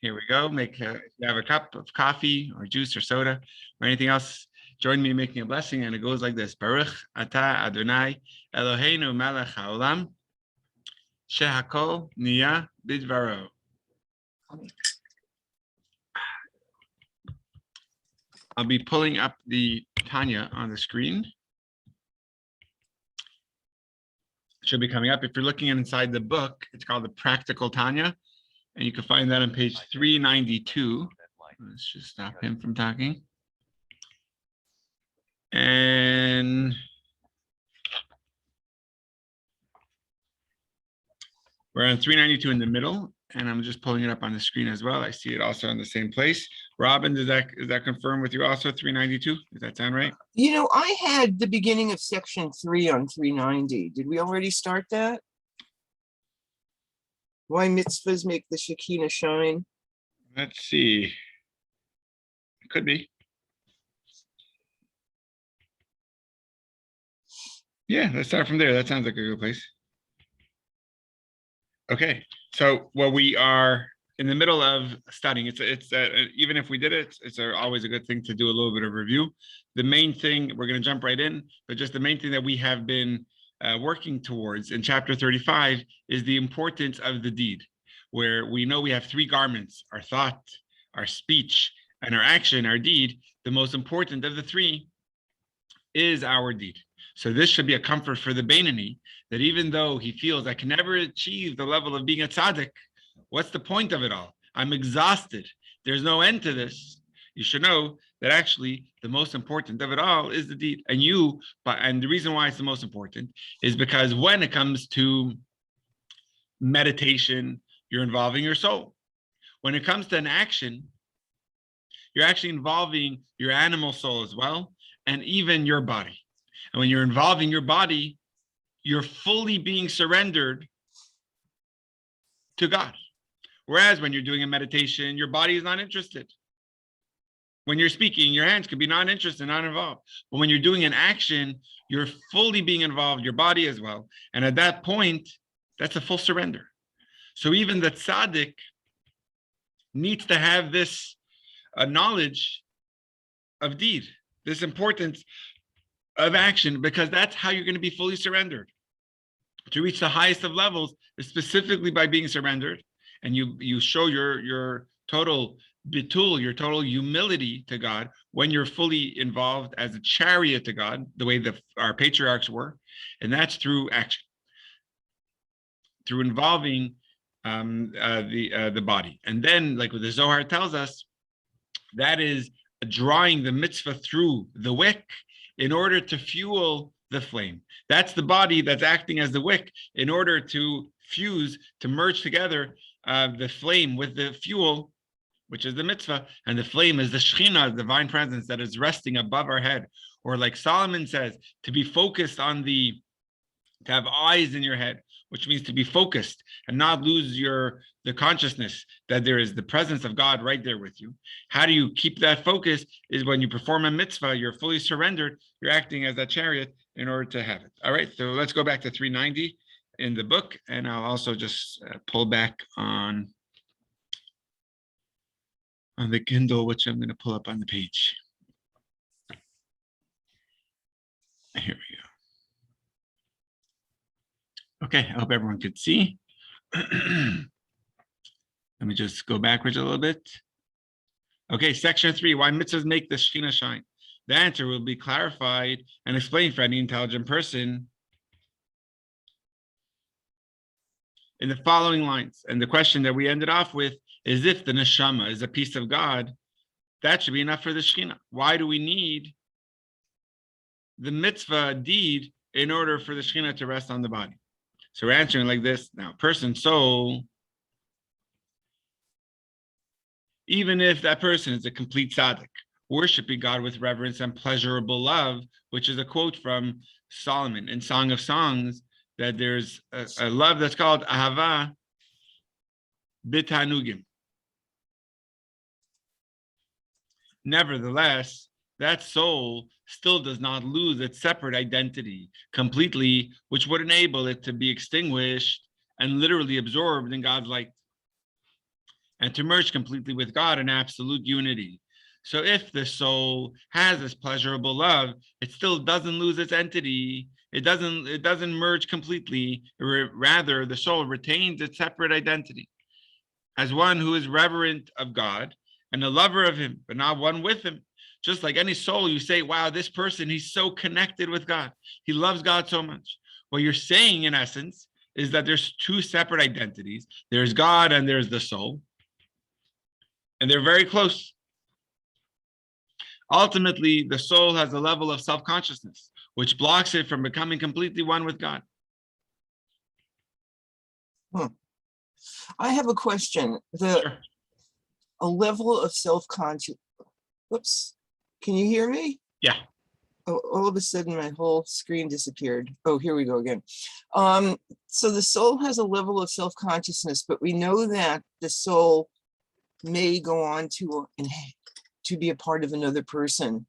Here we go. If you have a cup of coffee or juice or soda or anything else, join me in making a blessing, and it goes like this: Baruch atah Adonai Eloheinu melech haolam shehakol niya bidvaro. I'll be pulling up the Tanya on the screen. It should be coming up. If you're looking inside the book, it's called the Practical Tanya, and you can find that on page 392. Let's just stop him from talking. And we're on 392 in the middle, and I'm just pulling it up on the screen as well. I see it also in the same place. Robin, is that confirmed with you also, 392? Does that sound right? I had the beginning of section 3 on 390. Did we already start that? Why mitzvahs make the Shekinah shine? Let's see. It could be. Yeah, let's start from there. That sounds like a good place. Okay, so we are in the middle of studying. It's even if we did it, it's always a good thing to do a little bit of review. The main thing, we're going to jump right in, but just the main thing that we have been working towards in chapter 35 is the importance of the deed, where we know we have 3 garments: our thought, our speech, and our action, our deed. The most important of the 3 is our deed. So this should be a comfort for the Beinoni, that even though he feels I can never achieve the level of being a tzaddik, what's the point of it all? I'm exhausted. There's no end to this. You should know that actually the most important of it all is the deed. And the reason why it's the most important is because when it comes to meditation, you're involving your soul. When it comes to an action, you're actually involving your animal soul as well, and even your body. And when you're involving your body, you're fully being surrendered to God. Whereas when you're doing a meditation, your body is not interested. When you're speaking, your hands could be not interested, not involved. But when you're doing an action, you're fully being involved, your body as well. And at that point, that's a full surrender. So even the tzaddik needs to have this knowledge of deed, this importance of action, because that's how you're going to be fully surrendered. To reach the highest of levels is specifically by being surrendered, and you show your total bitul, your total humility to God when you're fully involved as a chariot to God, the way our patriarchs were, and that's through action, through involving the body. And then, like what the Zohar tells us, that is drawing the mitzvah through the wick in order to fuel the flame. That's the body that's acting as the wick in order to fuse, to merge together the flame with the fuel, which is the mitzvah, and the flame is the Shekhinah, the divine presence that is resting above our head. Or like Solomon says, to be focused on to have eyes in your head, which means to be focused and not lose the consciousness that there is the presence of God right there with you. How do you keep that focus? Is when you perform a mitzvah, you're fully surrendered, you're acting as that chariot in order to have it. All right, so let's go back to 390 in the book, and I'll also just pull back on the Kindle, which I'm going to pull up on the page. Here we go. Okay, I hope everyone could see. Let me just go backwards a little bit. Okay, section 3, why mitzvahs make the Shekhinah shine. The answer will be clarified and explained for any intelligent person in the following lines. And the question that we ended off with is, if the neshama is a piece of God, that should be enough for the Shekhinah. Why do we need the mitzvah deed in order for the Shekhinah to rest on the body? So we're answering like this. Now, person's soul, even if that person is a complete tzaddik, worshiping God with reverence and pleasurable love, which is a quote from Solomon in Song of Songs, that there's a love that's called ahava bitanugim. Nevertheless, that soul still does not lose its separate identity completely, which would enable it to be extinguished and literally absorbed in God's light. and to merge completely with God in absolute unity. So if the soul has this pleasurable love, it still doesn't lose its entity. It doesn't merge completely. Rather, the soul retains its separate identity as one who is reverent of God and a lover of him, but not one with him. Just like any soul, you say, wow, this person, he's so connected with God. He loves God so much. What you're saying, in essence, is that there's two separate identities. There's God and there's the soul. And they're very close. Ultimately, the soul has a level of self-consciousness, which blocks it from becoming completely one with God. I have a question. Sure. A level of self-conscious. Whoops. Can you hear me? Yeah. Oh, all of a sudden my whole screen disappeared. Oh, here we go again. So the soul has a level of self-consciousness, but we know that the soul may go on to be a part of another person.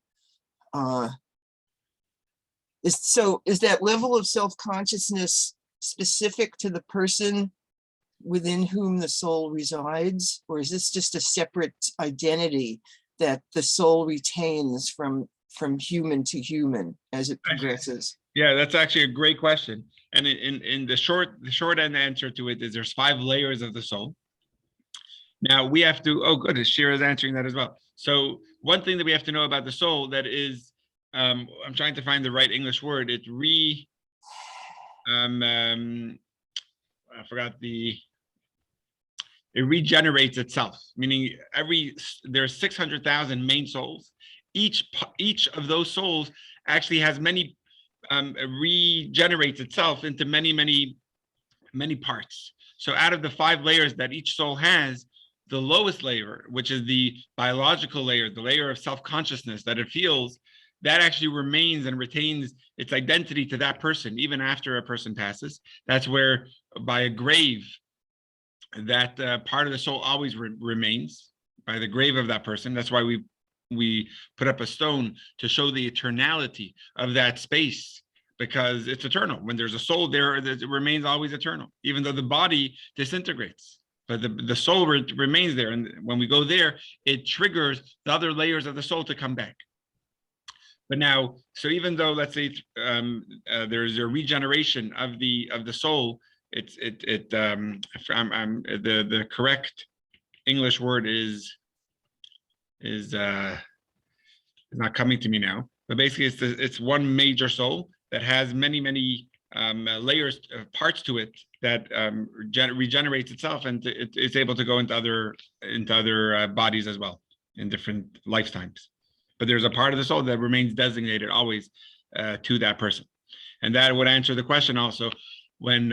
Is that level of self-consciousness specific to the person within whom the soul resides, or is this just a separate identity that the soul retains from human to human as it progresses? Yeah, that's actually a great question. And in the short end answer to it is there's 5 layers of the soul. Now we have to, oh good, Shira's answering that as well. So one thing that we have to know about the soul that is, I'm trying to find the right English word. It's I forgot it regenerates itself, meaning there's 600,000 main souls. Each of those souls actually has many, regenerates itself into many parts. So out of the 5 layers that each soul has, the lowest layer, which is the biological layer, the layer of self-consciousness that it feels, that actually remains and retains its identity to that person, even after a person passes. That's where, by a grave, that part of the soul always remains, by the grave of that person. That's why we put up a stone to show the eternality of that space, because it's eternal. When there's a soul there, it remains always eternal, even though the body disintegrates. But the soul remains there. And when we go there, it triggers the other layers of the soul to come back. But now, so even though, let's say, there's a regeneration of the soul, the correct English word is not coming to me now. But basically, it's one major soul that has many layers, parts to it that regenerates itself, and it's able to go into other bodies as well in different lifetimes. But there's a part of the soul that remains designated always to that person. And that would answer the question also when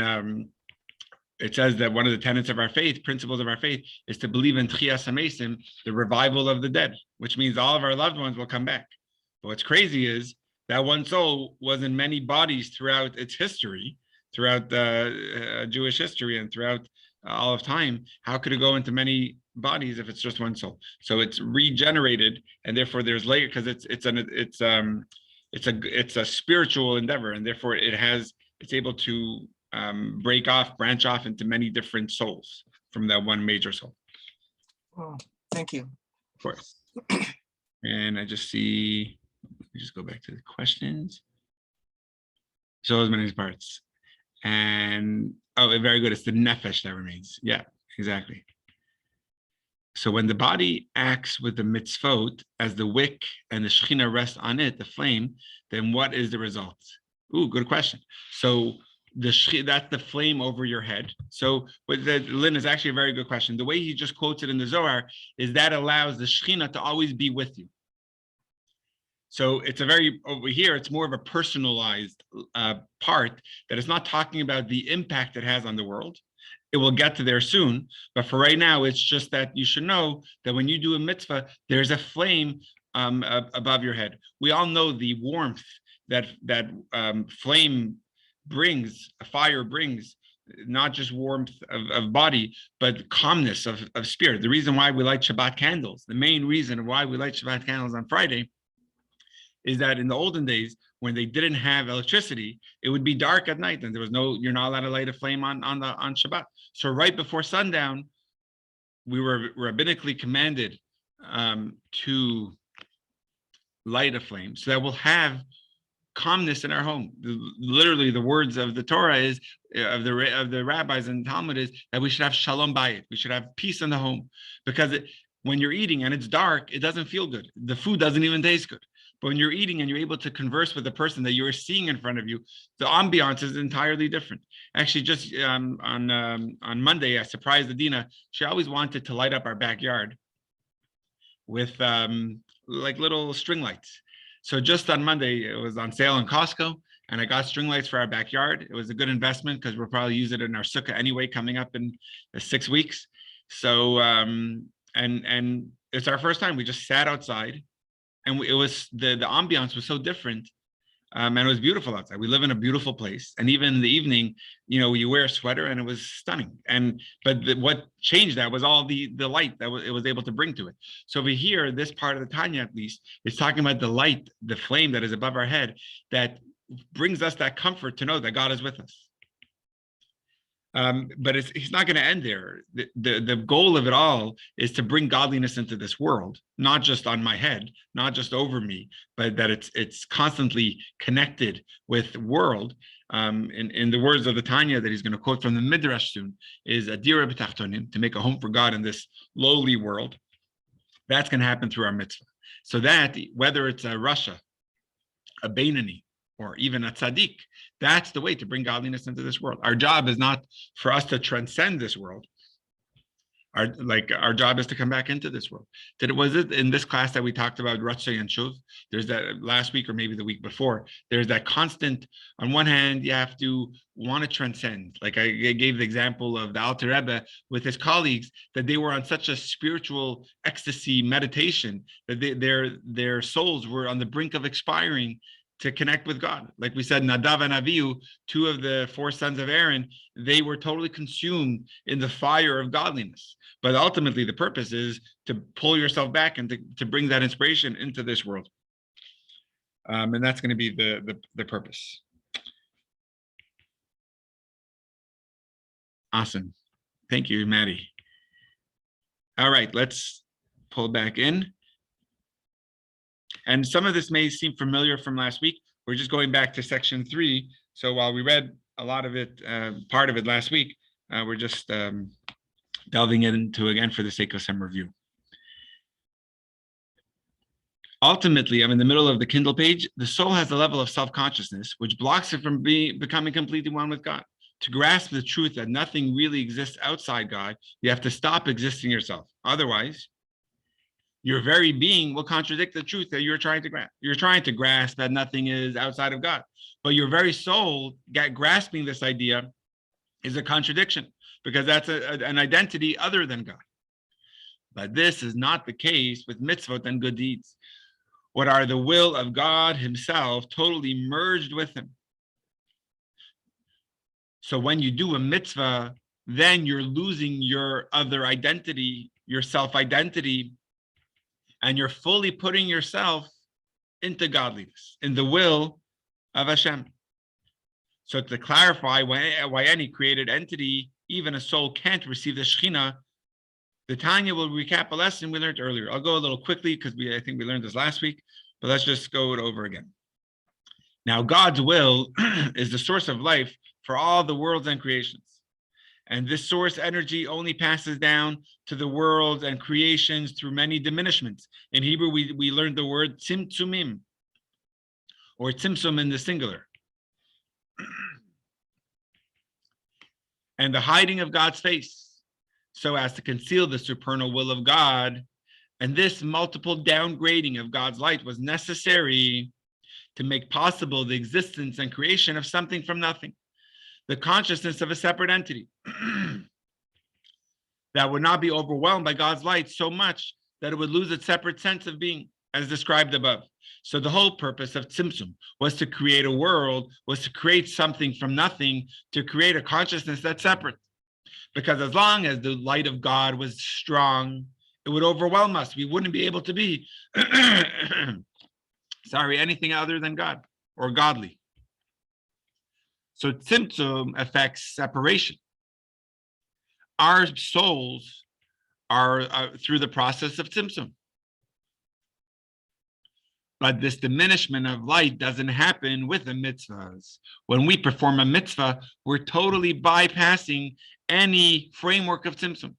it says that one of the tenets of our faith, principles of our faith, is to believe in Tchias HaMesim, the revival of the dead, which means all of our loved ones will come back. But what's crazy is that one soul was in many bodies throughout its history, throughout Jewish history and throughout all of time. How could it go into many bodies if it's just one soul? So it's regenerated, and therefore there's layer, because it's a spiritual endeavor, and therefore it's able to branch off into many different souls from that one major soul. Oh, thank you. Of course. And I just see, let me just go back to the questions. So as many parts. And very good. It's the nefesh that remains. Yeah, exactly. So when the body acts with the mitzvot as the wick and the Shekhinah rest on it, the flame, then what is the result? Ooh, good question. So that's the flame over your head. So Lynn is actually a very good question. The way he just quotes it in the Zohar is that allows the Shekhinah to always be with you. So it's over here, it's more of a personalized part that is not talking about the impact it has on the world. It will get to there soon. But for right now, it's just that you should know that when you do a mitzvah, there's a flame above your head. We all know the warmth that flame brings, a fire brings, not just warmth of body, but calmness of spirit. The reason why we light Shabbat candles, the main reason why we light Shabbat candles on Friday, is that in the olden days, when they didn't have electricity, it would be dark at night, and you're not allowed to light a flame on Shabbat. So right before sundown, we were rabbinically commanded to light a flame so that we'll have calmness in our home. Literally, the words of the Torah is of the rabbis and Talmud is that we should have shalom bayit. We should have peace in the home, because when you're eating and it's dark, it doesn't feel good. The food doesn't even taste good. But when you're eating and you're able to converse with the person that you're seeing in front of you, the ambiance is entirely different. Actually, just on Monday, I surprised Adina. She always wanted to light up our backyard with like little string lights. So just on Monday, it was on sale in Costco, and I got string lights for our backyard. It was a good investment because we'll probably use it in our sukkah anyway, coming up in 6 weeks. So and it's our first time. We just sat outside, and it was the ambiance was so different. And it was beautiful outside. We live in a beautiful place, and even in the evening, you wear a sweater, and it was stunning. But what changed that was all the light that it was able to bring to it. So over here, this part of the Tanya, at least, is talking about the light, the flame that is above our head, that brings us that comfort to know that God is with us. But it's not going to end there. The goal of it all is to bring godliness into this world, not just on my head, not just over me, but that it's constantly connected with the world. In the words of the Tanya that he's going to quote from the Midrash soon, is adira b'tachtonim, to make a home for God in this lowly world. That's going to happen through our mitzvah. So that whether it's a Rasha, a Beinani, or even a tzaddik, that's the way to bring godliness into this world. Our job is not for us to transcend this world. Our job is to come back into this world. Was it in this class that we talked about Ratzah and Shuv? There's that last week or maybe the week before. There's that constant, on one hand, you have to want to transcend. Like I gave the example of the Alter Rebbe with his colleagues, that they were on such a spiritual ecstasy meditation that their souls were on the brink of expiring to connect with God. Like we said, Nadav and Avihu, 2 of the 4 sons of Aaron, they were totally consumed in the fire of godliness. But ultimately, the purpose is to pull yourself back and to bring that inspiration into this world. And that's going to be the purpose. Awesome. Thank you, Maddie. All right, let's pull back in. And some of this may seem familiar from last week. We're just going back to section 3. So while we read a lot of it, part of it last week, we're just delving into again for the sake of some review. Ultimately, I'm in the middle of the Kindle page. The soul has a level of self-consciousness which blocks it from becoming completely one with God. To grasp the truth that nothing really exists outside God, you have to stop existing yourself. Otherwise, your very being will contradict the truth that you're trying to grasp. You're trying to grasp that nothing is outside of God, but your very soul grasping this idea is a contradiction, because that's an identity other than God. But this is not the case with mitzvot and good deeds, what are the will of God himself, totally merged with him. So when you do a mitzvah, then you're losing your other identity, your self-identity, and you're fully putting yourself into godliness, in the will of Hashem. So to clarify why any created entity, even a soul, can't receive the Shekhinah, the Tanya will recap a lesson we learned earlier. I'll go a little quickly because I think we learned this last week, but let's just go it over again. Now, God's will is the source of life for all the worlds and creations. And this source energy only passes down to the worlds and creations through many diminishments. In Hebrew, we learned the word tzimtzumim, or tzimtzum in the singular. And the hiding of God's face, so as to conceal the supernal will of God. And this multiple downgrading of God's light was necessary to make possible the existence and creation of something from nothing, the consciousness of a separate entity that would not be overwhelmed by God's light so much that it would lose its separate sense of being, as described above. So the whole purpose of Tzimtzum was to create a world, was to create something from nothing, to create a consciousness that's separate. Because as long as the light of God was strong, it would overwhelm us. We wouldn't be able to be, anything other than God or godly. So Tzimtzum affects separation. Our souls are through the process of tzimtzum. But this diminishment of light doesn't happen with the mitzvahs. When we perform a mitzvah, we're totally bypassing any framework of tzimtzum.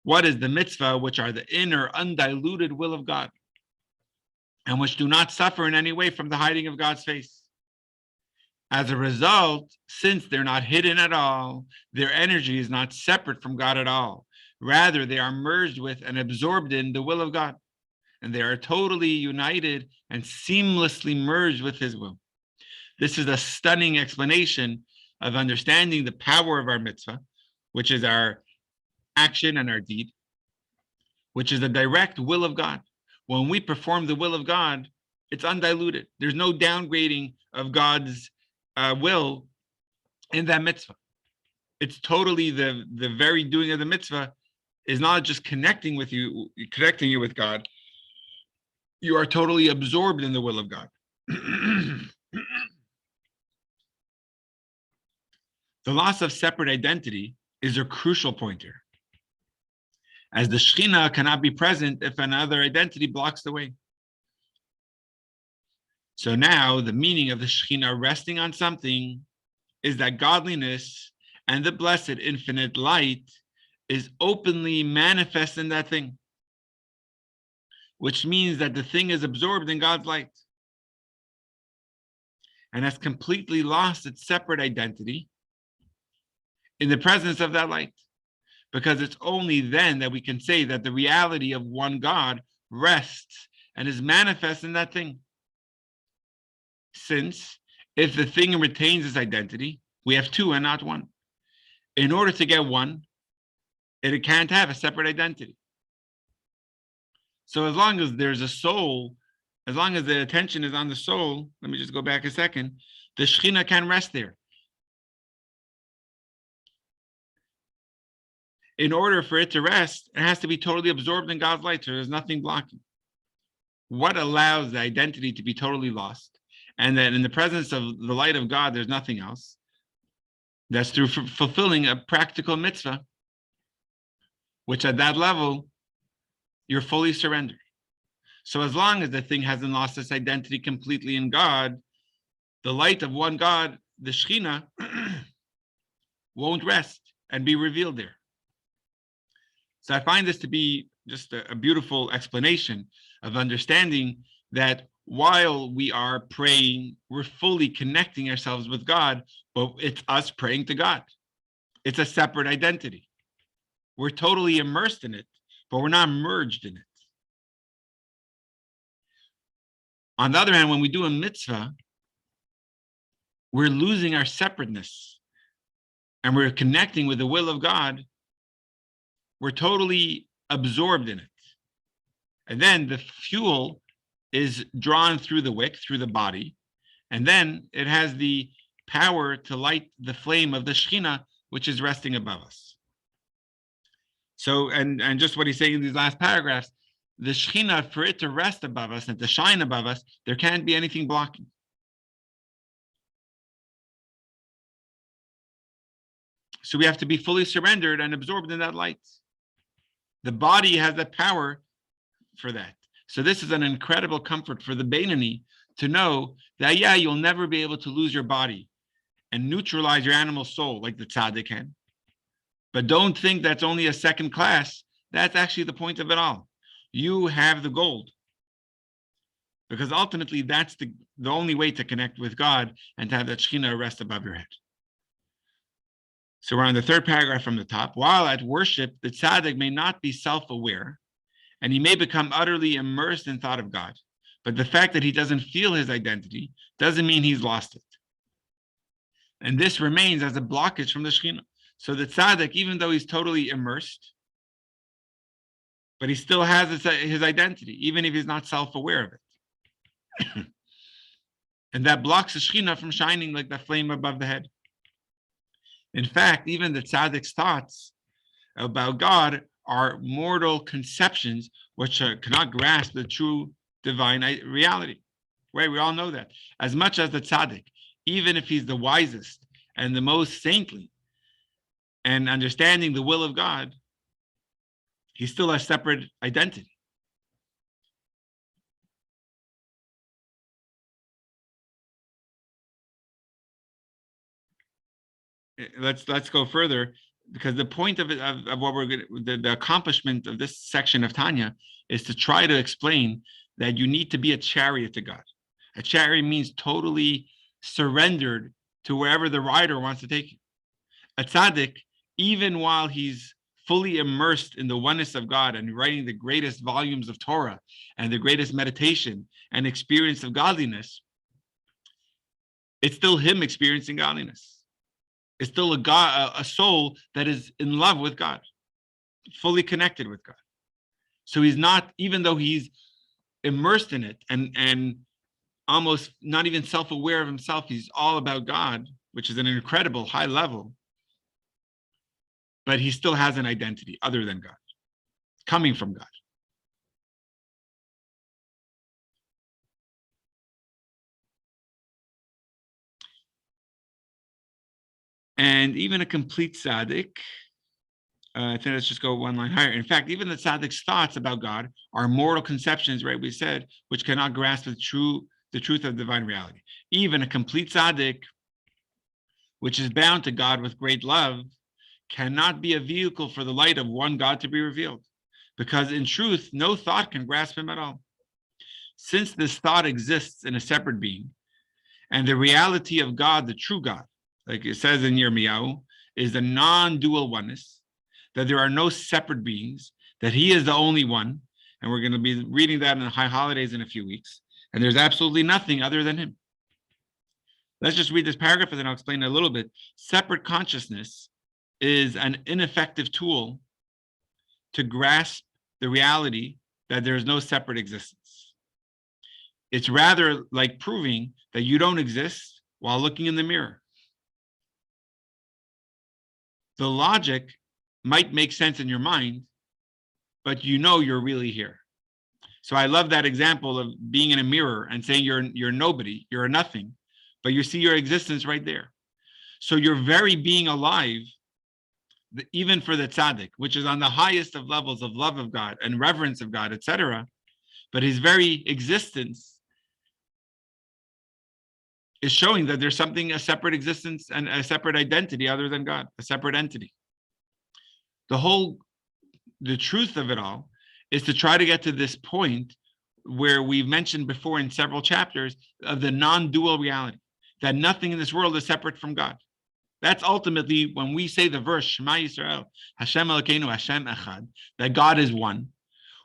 What is the mitzvah? Which are the inner, undiluted will of God, and which do not suffer in any way from the hiding of God's face. As a result, since they're not hidden at all, their energy is not separate from God at all. Rather, they are merged with and absorbed in the will of God, and they are totally united and seamlessly merged with His will. This is a stunning explanation of understanding the power of our mitzvah, which is our action and our deed, which is the direct will of God. When we perform the will of God, it's undiluted. There's no downgrading of God's will in that mitzvah. It's totally the very doing of the mitzvah is not just connecting you with God. You are totally absorbed in the will of God. The loss of separate identity is a crucial point here, as the Shekhinah cannot be present if another identity blocks the way. So now the meaning of the Shekhinah resting on something is that godliness and the blessed infinite light is openly manifest in that thing, which means that the thing is absorbed in God's light and has completely lost its separate identity in the presence of that light, because it's only then that we can say that the reality of one God rests and is manifest in that thing. Since if the thing retains its identity, we have two and not one. In order to get one, it can't have a separate identity. So as long as there's a soul, as long as the attention is on the soul, let me just go back a second, the Shekhinah can rest there. In order for it to rest, it has to be totally absorbed in God's light, so there's nothing blocking. What allows the identity to be totally lost, and that in the presence of the light of God, there's nothing else? That's through fulfilling a practical mitzvah, which at that level, you're fully surrendered. So as long as the thing hasn't lost its identity completely in God, the light of one God, the Shekhinah, won't rest and be revealed there. So I find this to be just a beautiful explanation of understanding that while we are praying, we're fully connecting ourselves with God, but it's us praying to God. It's a separate identity. We're totally immersed in it, but we're not merged in it. On the other hand, when we do a mitzvah, we're losing our separateness and we're connecting with the will of God. We're totally absorbed in it. And then the fuel is drawn through the wick, through the body, and then it has the power to light the flame of the Shekhinah, which is resting above us. So, and just what he's saying in these last paragraphs, the Shekhinah, for it to rest above us and to shine above us, there can't be anything blocking. So we have to be fully surrendered and absorbed in that light. The body has the power for that. So this is an incredible comfort for the Beinoni to know that, yeah, you'll never be able to lose your body and neutralize your animal soul like the tzaddik can. But don't think that's only a second class. That's actually the point of it all. You have the gold. Because ultimately, that's the only way to connect with God and to have that Shekhinah rest above your head. So we're on the third paragraph from the top. While at worship, the tzaddik may not be self-aware, and he may become utterly immersed in thought of God. But the fact that he doesn't feel his identity doesn't mean he's lost it. And this remains as a blockage from the Shekhinah. So the tzaddik, even though he's totally immersed, but he still has his identity, even if he's not self-aware of it. And that blocks the Shekhinah from shining like the flame above the head. In fact, even the tzaddik's thoughts about God are mortal conceptions which cannot grasp the true divine reality. Right? We all know that. As much as the tzaddik, even if he's the wisest and the most saintly and understanding the will of God, He's still a separate identity. Let's go further, because the point of it, of what we're going the accomplishment of this section of Tanya is to try to explain that you need to be a chariot to God. A chariot means totally surrendered to wherever the rider wants to take you. A tzaddik, even while he's fully immersed in the oneness of God and writing the greatest volumes of Torah and the greatest meditation and experience of godliness, it's still him experiencing godliness. It's still a soul that is in love with God, fully connected with God. So he's not, even though he's immersed in it and almost not even self-aware of himself, he's all about God, which is an incredible high level, but he still has an identity other than God, coming from God. And even a complete tzaddik, I think let's just go one line higher. In fact, even the tzaddik's thoughts about God are mortal conceptions, right? We said, which cannot grasp the truth of divine reality. Even a complete tzaddik, which is bound to God with great love, cannot be a vehicle for the light of one God to be revealed, because in truth, no thought can grasp him at all. Since this thought exists in a separate being, and the reality of God, the true God, like it says in Yirmiyahu, is the non-dual oneness, that there are no separate beings, that he is the only one, and we're going to be reading that in the high holidays in a few weeks, and there's absolutely nothing other than him. Let's just read this paragraph and then I'll explain it a little bit. Separate consciousness is an ineffective tool to grasp the reality that there is no separate existence. It's rather like proving that you don't exist while looking in the mirror. The logic might make sense in your mind, but you know you're really here. So I love that example of being in a mirror and saying you're nobody, you're a nothing, but you see your existence right there. So your very being alive, even for the tzaddik, which is on the highest of levels of love of God and reverence of God, etc., but his very existence is showing that there's something, a separate existence and a separate identity other than God, a separate entity. The truth of it all is to try to get to this point where we've mentioned before in several chapters of the non-dual reality, that nothing in this world is separate from God. That's ultimately when we say the verse, Shema Yisrael, Hashem Elokeinu, Hashem Echad, that God is one.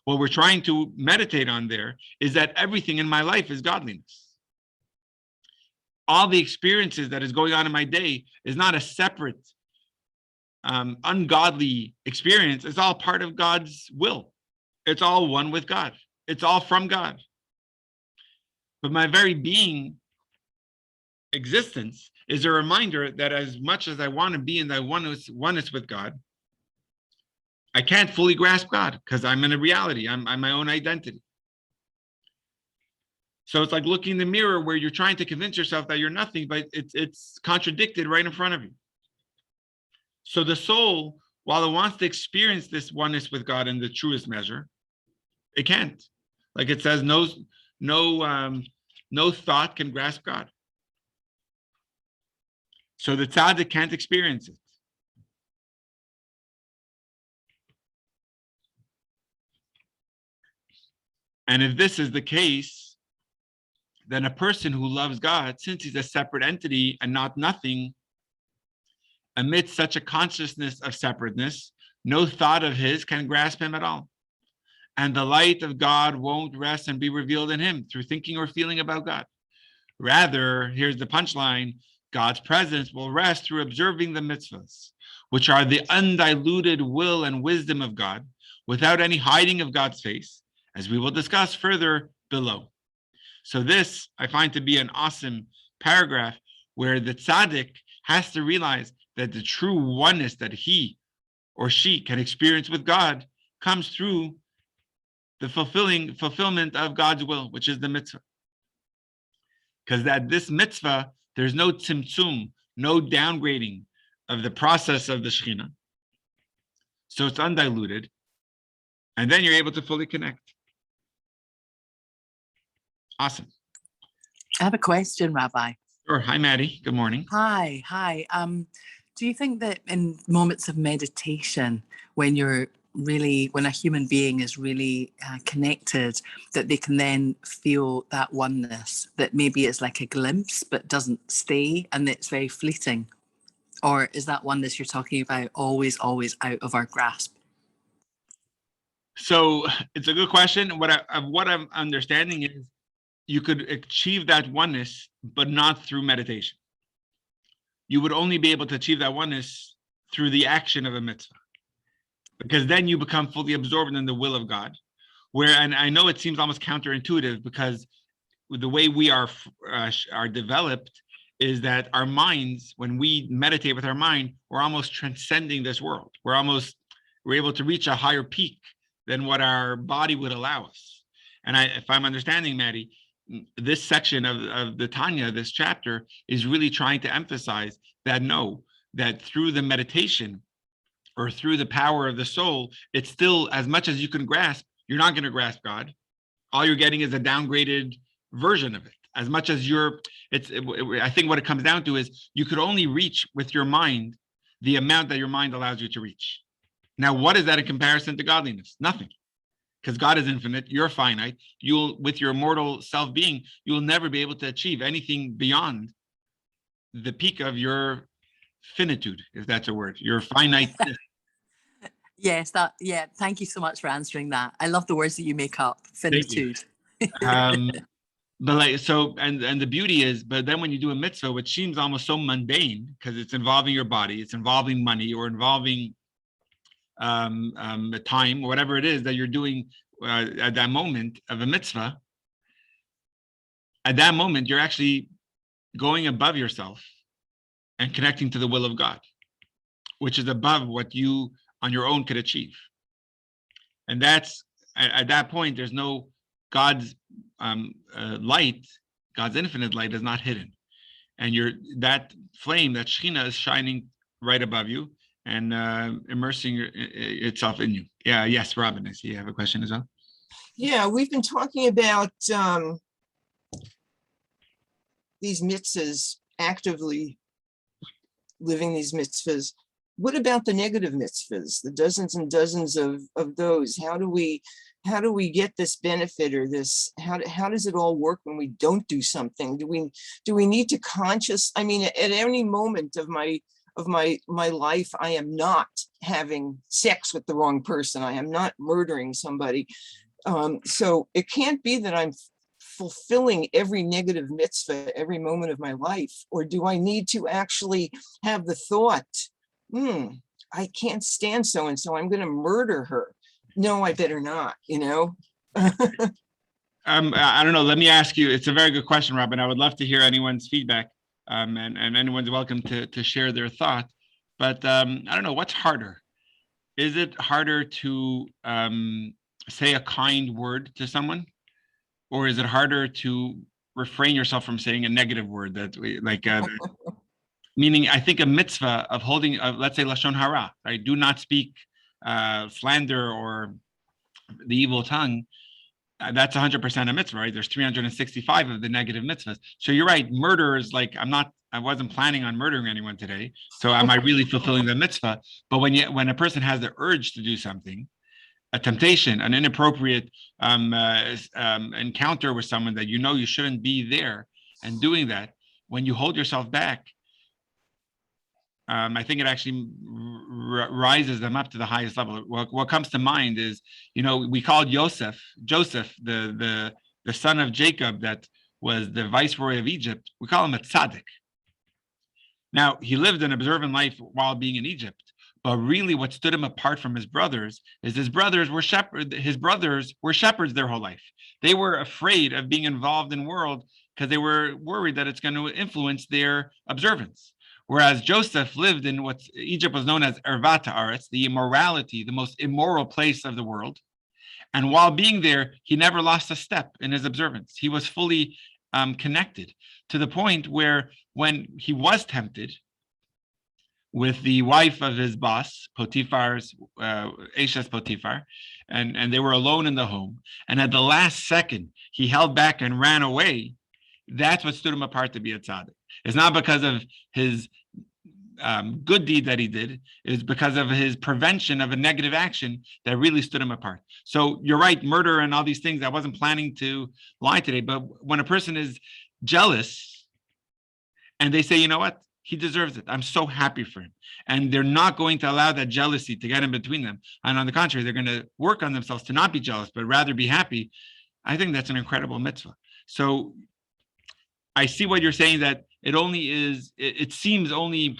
What we're trying to meditate on there is that everything in my life is godliness. All the experiences that is going on in my day is not a separate, ungodly experience. It's all part of God's will. It's all one with God. It's all from God. But my very being existence is a reminder that as much as I want to be in that oneness with God, I can't fully grasp God because I'm in a reality. I'm my own identity. So it's like looking in the mirror where you're trying to convince yourself that you're nothing, but it's contradicted right in front of you. So the soul, while it wants to experience this oneness with God in the truest measure, it can't. Like it says, no thought can grasp God. So the tzaddik can't experience it. And if this is the case, then a person who loves God, since he's a separate entity and not nothing, amidst such a consciousness of separateness, no thought of his can grasp him at all. And the light of God won't rest and be revealed in him through thinking or feeling about God. Rather, here's the punchline, God's presence will rest through observing the mitzvahs, which are the undiluted will and wisdom of God, without any hiding of God's face, as we will discuss further below. So this, I find to be an awesome paragraph where the tzaddik has to realize that the true oneness that he or she can experience with God comes through the fulfillment of God's will, which is the mitzvah. Because that this mitzvah, there's no tzimtzum, no downgrading of the process of the Shekhinah. So it's undiluted. And then you're able to fully connect. Awesome. I have a question, Rabbi. Sure. Hi, Maddie. Good morning. Hi. Do you think that in moments of meditation, when a human being is really connected, that they can then feel that oneness, that maybe it's like a glimpse but doesn't stay and it's very fleeting? Or is that oneness you're talking about always out of our grasp? So it's a good question. What I'm understanding is you could achieve that oneness, but not through meditation. You would only be able to achieve that oneness through the action of a mitzvah, because then you become fully absorbed in the will of God. And I know it seems almost counterintuitive, because the way we are developed is that our minds, when we meditate with our mind, we're almost transcending this world. We're able to reach a higher peak than what our body would allow us. And if I'm understanding, Maddie, this section of the Tanya, this chapter, is really trying to emphasize that through the meditation or through the power of the soul, it's still, as much as you can grasp, you're not going to grasp God. All you're getting is a downgraded version of it. As much as I think what it comes down to is you could only reach with your mind the amount that your mind allows you to reach. Now, what is that in comparison to godliness? Nothing. Because God is infinite, you're finite. With your mortal self-being, you'll never be able to achieve anything beyond the peak of your finitude, if that's a word, your finite. Yes, thank you so much for answering that. I love the words that you make up, finitude. But the beauty is, but then when you do a mitzvah, which seems almost so mundane, because it's involving your body, it's involving money, or involving time, whatever it is that you're doing at that moment of a mitzvah, at that moment, you're actually going above yourself and connecting to the will of God, which is above what you on your own could achieve. And that's, at that point, there's no God's light, God's infinite light is not hidden. And that flame, that Shekhinah, is shining right above you and immersing itself in you. Yeah, yes, Robin, I see you have a question as well. Yeah, we've been talking about these mitzvahs, actively living these mitzvahs. What about the negative mitzvahs, the dozens and dozens of those? How do we get this benefit, or this? How does it all work when we don't do something? Do we need to I mean, at any moment of my life, I am not having sex with the wrong person. I am not murdering somebody. So it can't be that I'm fulfilling every negative mitzvah every moment of my life. Or do I need to actually have the thought, I can't stand so-and-so, I'm going to murder her? No, I better not, I don't know. Let me ask you. It's a very good question, Robin. I would love to hear anyone's feedback, and anyone's welcome to share their thought. But I don't know, what's harder? Is it harder to say a kind word to someone, or is it harder to refrain yourself from saying a negative word? Meaning, I think a mitzvah of holding, let's say lashon hara, right? Do not speak slander or the evil tongue. That's 100% a mitzvah, right? There's 365 of the negative mitzvahs. So you're right. Murder is like, I wasn't planning on murdering anyone today. So am I really fulfilling the mitzvah? But when a person has the urge to do something, a temptation, an inappropriate encounter with someone that you shouldn't be there, and doing that, when you hold yourself back, I think it actually rises them up to the highest level. What comes to mind is, we called Joseph, the son of Jacob, that was the viceroy of Egypt. We call him a tzaddik. Now, he lived an observant life while being in Egypt, but really what stood him apart from his brothers is his brothers were shepherds their whole life. They were afraid of being involved in world because they were worried that it's going to influence their observance. Whereas Joseph lived in what Egypt was known as Ervat Haaretz, the immorality, the most immoral place of the world. And while being there, he never lost a step in his observance. He was fully connected, to the point where when he was tempted, with the wife of his boss, Potiphar's, Eshes Potiphar, and they were alone in the home. And at the last second, he held back and ran away. That's what stood him apart to be a tzaddik. It's not because of his good deed that he did. It's because of his prevention of a negative action that really stood him apart. So you're right, murder and all these things. I wasn't planning to lie today, but when a person is jealous and they say, you know what, he deserves it, I'm so happy for him, and they're not going to allow that jealousy to get in between them, and on the contrary, they're going to work on themselves to not be jealous, but rather be happy, I think that's an incredible mitzvah. So I see what you're saying, that it seems only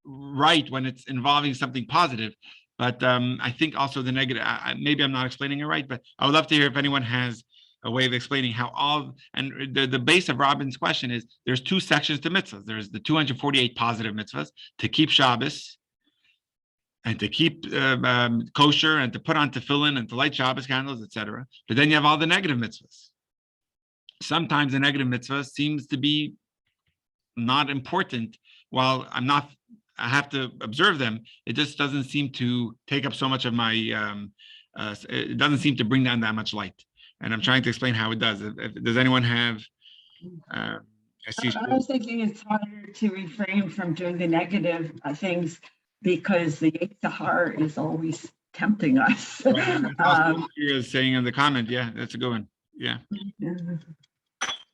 right when it's involving something positive, but I think also the negative, maybe I'm not explaining it right, but I would love to hear if anyone has a way of explaining how and the base of Robin's question is, there's two sections to mitzvahs. There's the 248 positive mitzvahs, to keep Shabbos and to keep kosher and to put on tefillin and to light Shabbos candles, etc. But then you have all the negative mitzvahs. Sometimes the negative mitzvah seems to be not important. While I have to observe them, it just doesn't seem to take up so much of my, it doesn't seem to bring down that much light. And I'm trying to explain how it does. Does anyone have, I was thinking it's harder to refrain from doing the negative things because the Yetzer Hara is always tempting us. You're saying in the comment, yeah, that's a good one. Yeah.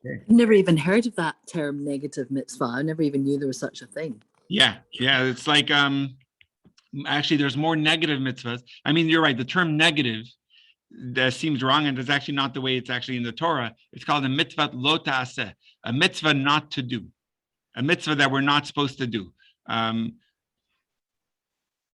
I've never even heard of that term, negative mitzvah. I never even knew there was such a thing. Yeah, it's like, actually, there's more negative mitzvahs. I mean, you're right, the term negative, that seems wrong, and it's actually not the way it's actually in the Torah. It's called a mitzvah lo ta'aseh, a mitzvah not to do, a mitzvah that we're not supposed to do.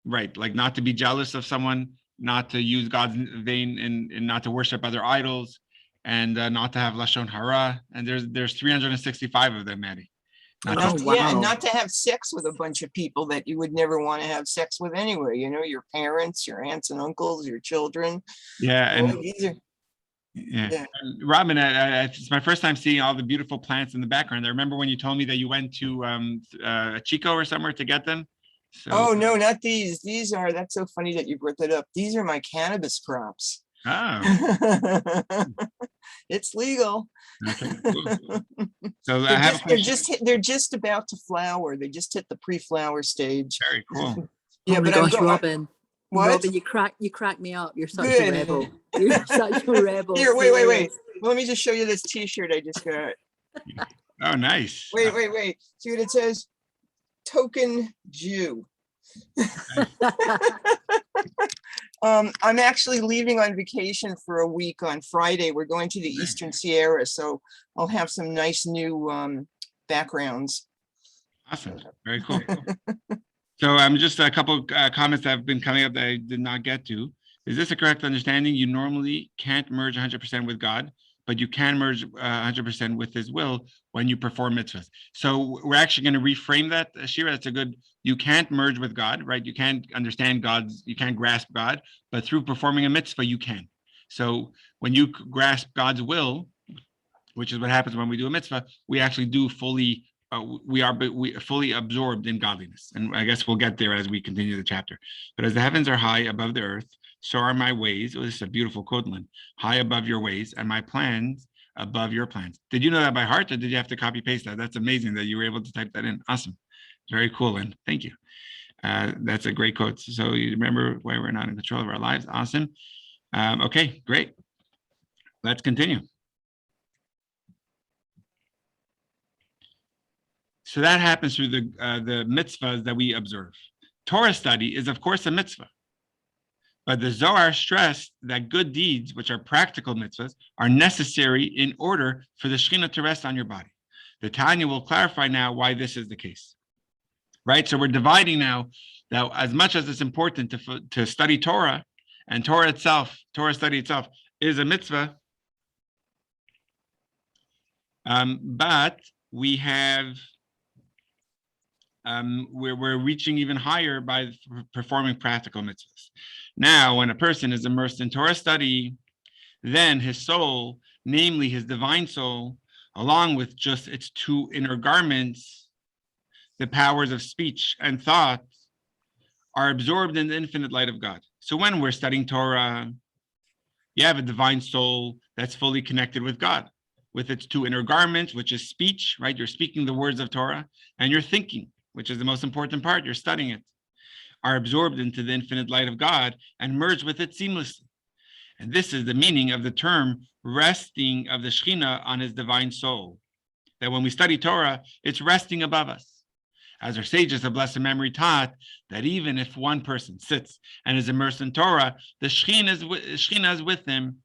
Right, like not to be jealous of someone, not to use God's name and not to worship other idols, and not to have lashon hara. And there's 365 of them, Maddie. Yeah, and not to have sex with a bunch of people that you would never want to have sex with anyway. You know, your parents, your aunts and uncles, your children. Yeah, and these are, yeah. And Robin, it's my first time seeing all the beautiful plants in the background. I remember when you told me that you went to Chico or somewhere to get them. So, oh no, not these. These are. That's so funny that you brought that up. These are my cannabis crops. Oh. It's legal. Okay, cool. So they're just about to flower. They just hit the pre-flower stage. Very cool. Yeah, but gosh, Robin. What? Robin, you crack me up. You're such a rebel. You're such a rebel. Here, wait. Let me just show you this T-shirt I just got. Oh, nice. Wait. See what it says? Token Jew. I'm actually leaving on vacation for a week on Friday. We're going to the Eastern Sierra, so I'll have some nice new backgrounds. Awesome. Very cool. So just a couple comments that have been coming up that I did not get to. Is this a correct understanding? You normally can't merge 100% with God, but you can merge 100% with his will when you perform mitzvahs. So we're actually going to reframe that, Shira. That's a good, you can't merge with God, right? You can't understand God's, you can't grasp God, but through performing a mitzvah, you can. So when you grasp God's will, which is what happens when we do a mitzvah, we actually do fully, we are fully absorbed in godliness. And I guess we'll get there as we continue the chapter. But as the heavens are high above the earth, so are my ways. Oh, this is a beautiful quote, Lynn. High above your ways, and my plans above your plans. Did you know that by heart, or did you have to copy paste that? That's amazing that you were able to type that in. Awesome. Very cool, Lynn. Thank you. That's a great quote. So you remember why we're not in control of our lives. Awesome. Okay, great. Let's continue. So that happens through the mitzvahs that we observe. Torah study is, of course, a mitzvah. But the Zohar stressed that good deeds, which are practical mitzvahs, are necessary in order for the Shekhinah to rest on your body. The Tanya will clarify now why this is the case. Right? So we're dividing now that as much as it's important to study Torah, and Torah study itself is a mitzvah, but we have we're reaching even higher by performing practical mitzvahs. Now, when a person is immersed in Torah study, then his soul, namely his divine soul, along with just its two inner garments, the powers of speech and thought are absorbed in the infinite light of God. So when we're studying Torah, you have a divine soul that's fully connected with God, with its two inner garments, which is speech, right? You're speaking the words of Torah, and you're thinking, which is the most important part, you're studying it, are absorbed into the infinite light of God and merge with it seamlessly. And this is the meaning of the term resting of the Shekhinah on his divine soul. That when we study Torah, it's resting above us. As our sages of blessed memory taught, that even if one person sits and is immersed in Torah, the Shekhinah is with him.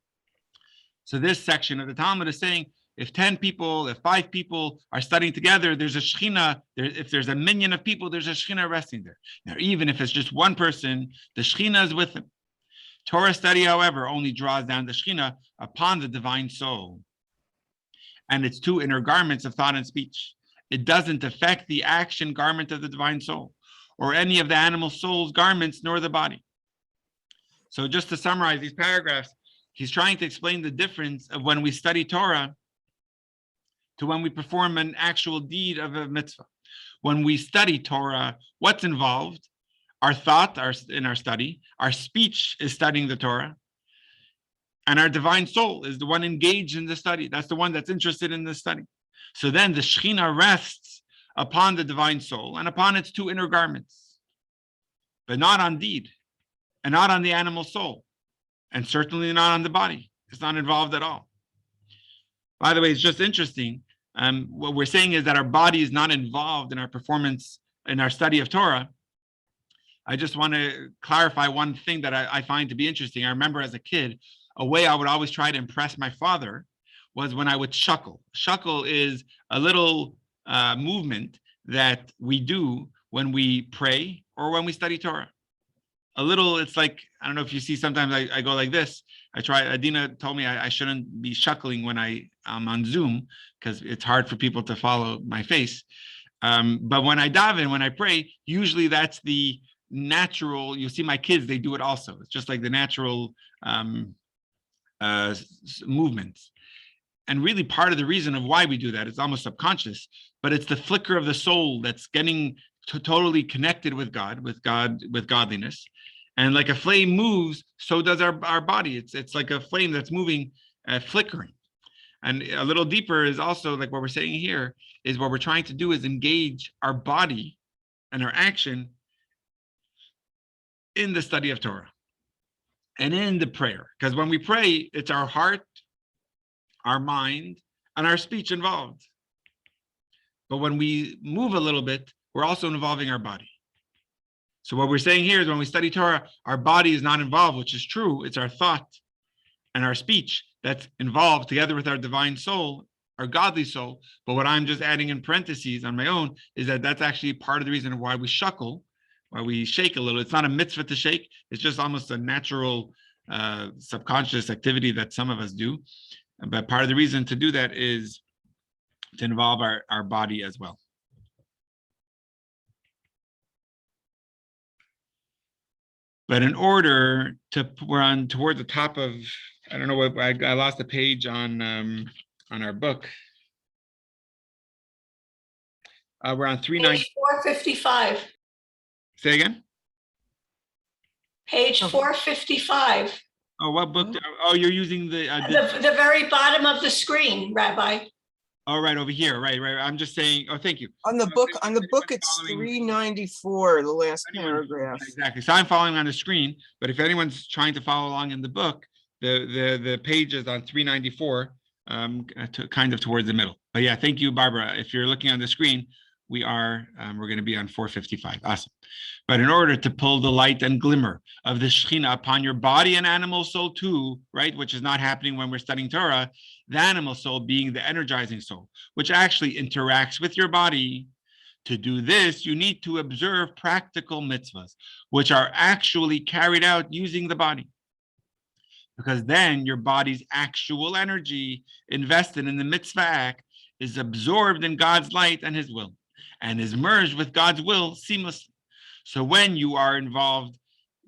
So this section of the Talmud is saying, if 10 people, if 5 people are studying together, there's a Shekhinah. If there's a minyan of people, there's a Shekhinah resting there. Now, even if it's just one person, the Shekhinah is with him. Torah study, however, only draws down the Shekhinah upon the divine soul and its two inner garments of thought and speech. It doesn't affect the action garment of the divine soul or any of the animal soul's garments nor the body. So just to summarize these paragraphs, he's trying to explain the difference of when we study Torah to when we perform an actual deed of a mitzvah. When we study Torah, what's involved? Our thought in our study, our speech is studying the Torah, and our divine soul is the one engaged in the study. That's the one that's interested in the study. So then the Shekhinah rests upon the divine soul and upon its two inner garments, but not on deed, and not on the animal soul, and certainly not on the body. It's not involved at all. By the way, it's just interesting. What we're saying is that our body is not involved in our performance, in our study of Torah. I just want to clarify one thing that I find to be interesting. I remember as a kid, a way I would always try to impress my father was when I would shuckle. Shuckle is a little movement that we do when we pray or when we study Torah. A little, it's like, I don't know if you see, sometimes I go like this. Adina told me I shouldn't be shuckling when I'm on Zoom because it's hard for people to follow my face. But when I daven, when I pray, usually that's the natural, you see my kids, they do it also. It's just like the natural movements. And really part of the reason of why we do that, it's almost subconscious, but it's the flicker of the soul that's getting totally connected with God, with godliness. And like a flame moves, so does our body. It's like a flame that's moving, flickering. And a little deeper is also like what we're saying here is what we're trying to do is engage our body and our action in the study of Torah and in the prayer. Because when we pray, it's our heart, our mind, and our speech involved. But when we move a little bit, we're also involving our body. So what we're saying here is when we study Torah, our body is not involved, which is true. It's our thought and our speech that's involved together with our divine soul, our godly soul. But what I'm just adding in parentheses on my own is that that's actually part of the reason why we shuckle, why we shake a little. It's not a mitzvah to shake. It's just almost a natural subconscious activity that some of us do. But part of the reason to do that is to involve our body as well. But in order to, we're on toward the top of, I don't know what, I lost a page on our book. We're on 390. Page 455. Say again? Page 455. Oh, what book? Oh, you're using the The very bottom of the screen, Rabbi. Oh, right over here. Right. I'm just saying. Oh, thank you. On the book, it's 394, the last paragraph. Exactly. So I'm following on the screen, but if anyone's trying to follow along in the book, the page is on 394, kind of towards the middle. But yeah, thank you, Barbara. If you're looking on the screen, we're going to be on 455. Awesome. But in order to pull the light and glimmer of the Shekhinah upon your body and animal soul too, right, which is not happening when we're studying Torah, the animal soul being the energizing soul, which actually interacts with your body. To do this, you need to observe practical mitzvahs, which are actually carried out using the body. Because then your body's actual energy invested in the mitzvah act is absorbed in God's light and his will, and is merged with God's will seamlessly. So when you are involved,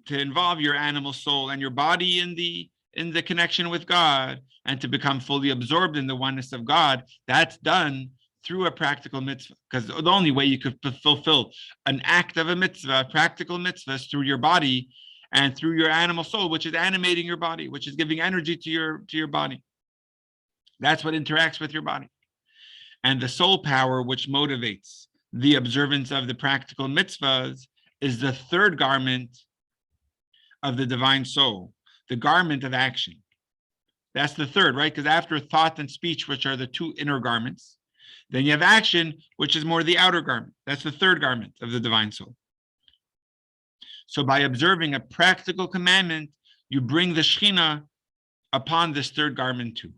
to involve your animal soul and your body in the connection with God, and to become fully absorbed in the oneness of God, that's done through a practical mitzvah, because the only way you could fulfill an act of a mitzvah, a practical mitzvah, is through your body and through your animal soul, which is animating your body, which is giving energy to your body. That's what interacts with your body. And the soul power, which motivates the observance of the practical mitzvahs, is the third garment of the divine soul, the garment of action. That's the third, right? Because after thought and speech, which are the two inner garments, then you have action, which is more the outer garment. That's the third garment of the divine soul. So by observing a practical commandment, you bring the Shekhinah upon this third garment too.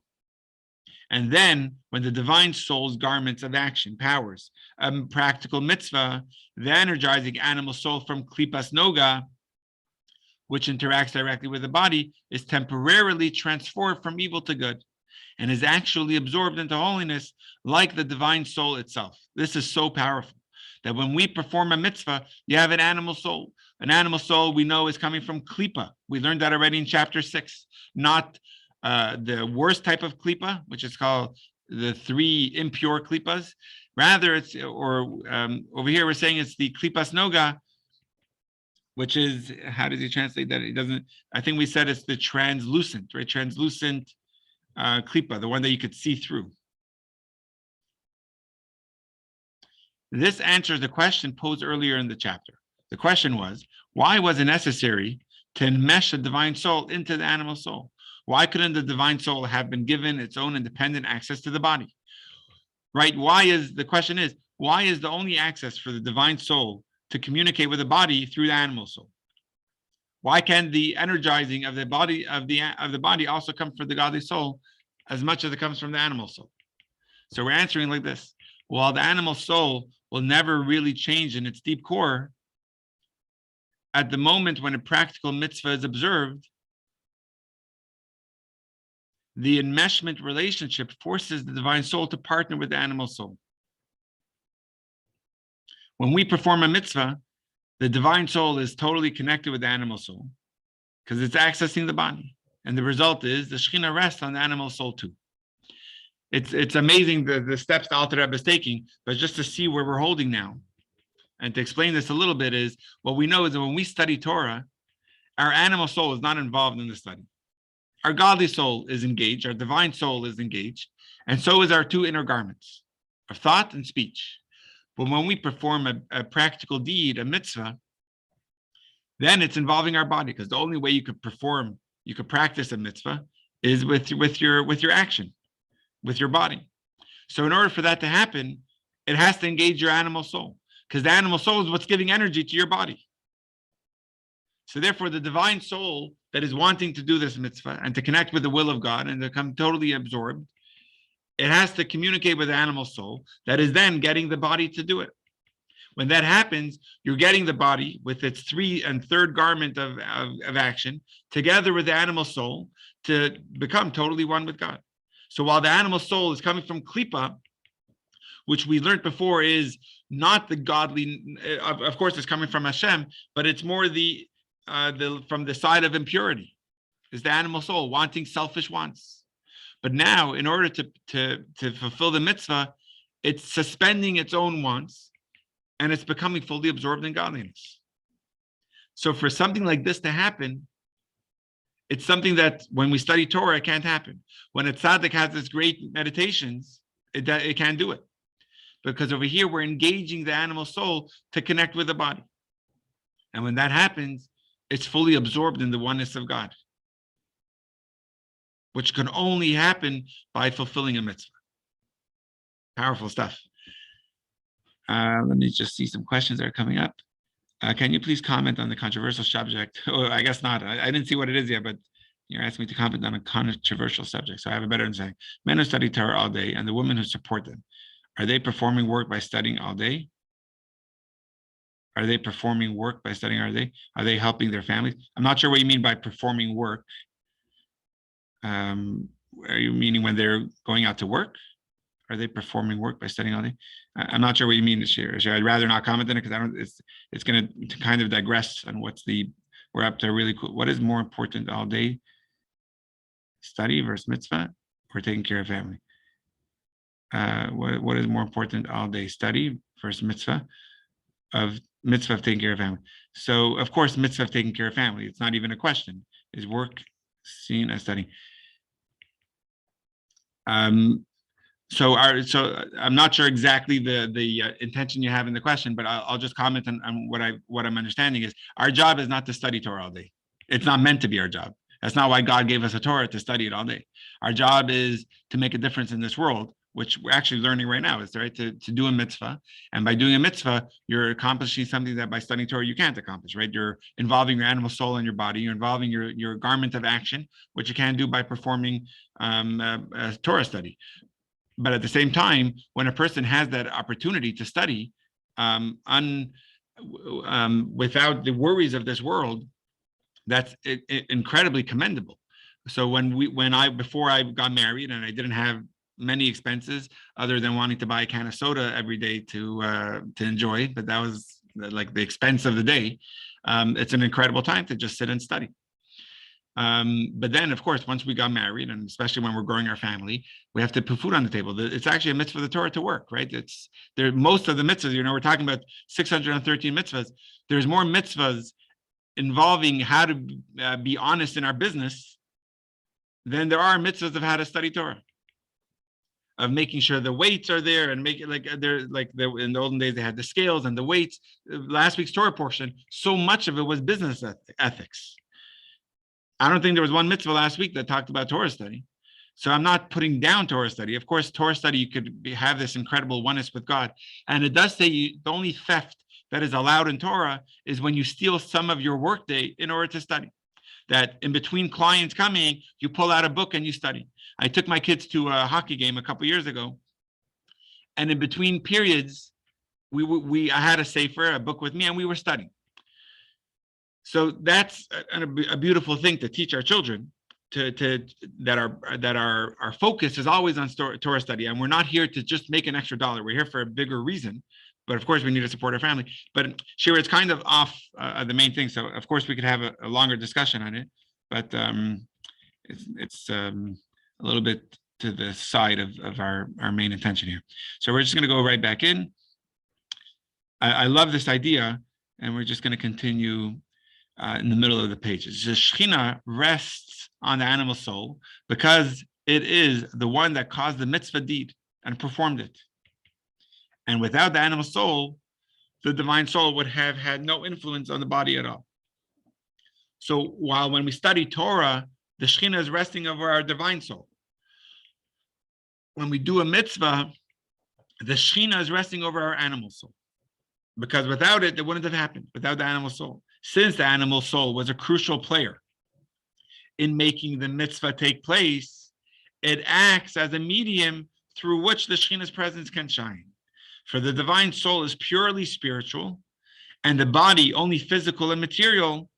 And then when the divine soul's garments of action, powers, practical mitzvah, the energizing animal soul from Klipas Noga, which interacts directly with the body, is temporarily transformed from evil to good and is actually absorbed into holiness like the divine soul itself. This is so powerful that when we perform a mitzvah, you have an animal soul. An animal soul we know is coming from klipa. We learned that already in chapter 6, not the worst type of klipa, which is called the 3 impure klipas. Rather, it's, over here we're saying it's the klipas noga, which is, how does he translate that? He doesn't, I think we said it's the translucent, right? Translucent klipa, the one that you could see through. This answers the question posed earlier in the chapter. The question was, why was it necessary to enmesh the divine soul into the animal soul? Why couldn't the divine soul have been given its own independent access to the body? Right? The question is, why is the only access for the divine soul to communicate with the body through the animal soul? Why can the energizing of the body also come from the godly soul as much as it comes from the animal soul? So we're answering like this. While the animal soul will never really change in its deep core, at the moment when a practical mitzvah is observed, the enmeshment relationship forces the divine soul to partner with the animal soul. When we perform a mitzvah, the divine soul is totally connected with the animal soul because it's accessing the body. And the result is the Shekhinah rests on the animal soul too. It's amazing the steps the Alter Rebbe is taking, but just to see where we're holding now. And to explain this a little bit is, what we know is that when we study Torah, our animal soul is not involved in the study. Our godly soul is engaged, our divine soul is engaged, and so is our 2 inner garments, of thought and speech. But when we perform a practical deed, a mitzvah, then it's involving our body, because the only way you could practice a mitzvah is with your action, with your body. So in order for that to happen, it has to engage your animal soul, because the animal soul is what's giving energy to your body. So therefore, the divine soul that is wanting to do this mitzvah and to connect with the will of God and to become totally absorbed, it has to communicate with the animal soul that is then getting the body to do it. When that happens, you're getting the body with its 3 and 3rd garment of action together with the animal soul to become totally one with God. So while the animal soul is coming from klipa, which we learned before is not the godly, of course it's coming from Hashem, but it's more from the side of impurity, is the animal soul wanting selfish wants. But now, in order to fulfill the mitzvah, it's suspending its own wants, and it's becoming fully absorbed in godliness. So for something like this to happen, it's something that when we study Torah, it can't happen. When a tzaddik has this great meditations, it can't do it. Because over here, we're engaging the animal soul to connect with the body. And when that happens, it's fully absorbed in the oneness of God, which can only happen by fulfilling a mitzvah. Powerful stuff. Let me just see some questions that are coming up. Can you please comment on the controversial subject? Oh, I guess not. I didn't see what it is yet, but you're asking me to comment on a controversial subject. So I have a better understanding. Men who study Torah all day and the women who support them, are they performing work by studying all day? Are they performing work by studying all day? Are they helping their families? I'm not sure what you mean by performing work. Are you meaning when they're going out to work? Are they performing work by studying all day? I'm not sure what you mean this year. I'd rather not comment on it because it's going to kind of digress on we're up to really cool. What is more important all day? Study versus mitzvah or taking care of family? what is more important all day? Study versus mitzvah of taking care of family. So of course, mitzvah of taking care of family. It's not even a question. Is work seen as study? So I'm not sure exactly the intention you have in the question, but I'll just comment on what I'm understanding is our job is not to study Torah all day. It's not meant to be our job. That's not why God gave us a Torah, to study it all day. Our job is to make a difference in this world, which we're actually learning right now, is right to do a mitzvah. And by doing a mitzvah, you're accomplishing something that by studying Torah you can't accomplish, right? You're involving your animal soul in your body. You're involving your garment of action, which you can't do by performing a Torah study. But at the same time, when a person has that opportunity to study without the worries of this world, that's incredibly commendable. So before I got married and I didn't have many expenses other than wanting to buy a can of soda every day to enjoy, but that was like the expense of the day. It's an incredible time to just sit and study. But then, of course, once we got married, and especially when we're growing our family, we have to put food on the table. It's actually a mitzvah of the Torah to work, right? Most of the mitzvahs, we're talking about 613 mitzvahs. There's more mitzvahs involving how to be honest in our business than there are mitzvahs of how to study Torah, of making sure the weights are there and make it in the olden days, they had the scales and the weights. Last week's Torah portion, so much of it was business ethics. I don't think there was one mitzvah last week that talked about Torah study. So I'm not putting down Torah study. Of course, Torah study, you could have this incredible oneness with God. And it does say the only theft that is allowed in Torah is when you steal some of your workday in order to study. That in between clients coming, you pull out a book and you study. I took my kids to a hockey game a couple of years ago. And in between periods, I had a sefer, a book with me, and we were studying. So that's a beautiful thing to teach our children, that our focus is always on Torah study, and we're not here to just make an extra dollar. We're here for a bigger reason, but of course we need to support our family. But Shira, it's kind of off the main thing. So of course we could have a longer discussion on it, but it's a little bit to the side of our main intention here. So we're just going to go right back in. I love this idea, and we're just going to continue in the middle of the pages. The Shekhinah rests on the animal soul because it is the one that caused the mitzvah deed and performed it. And without the animal soul, the divine soul would have had no influence on the body at all. So while when we study Torah, the Shekhinah is resting over our divine soul. When we do a mitzvah, the Shekhinah is resting over our animal soul. Because without it wouldn't have happened, without the animal soul. Since the animal soul was a crucial player in making the mitzvah take place, it acts as a medium through which the Shekhinah's presence can shine. For the divine soul is purely spiritual, and the body only physical and material,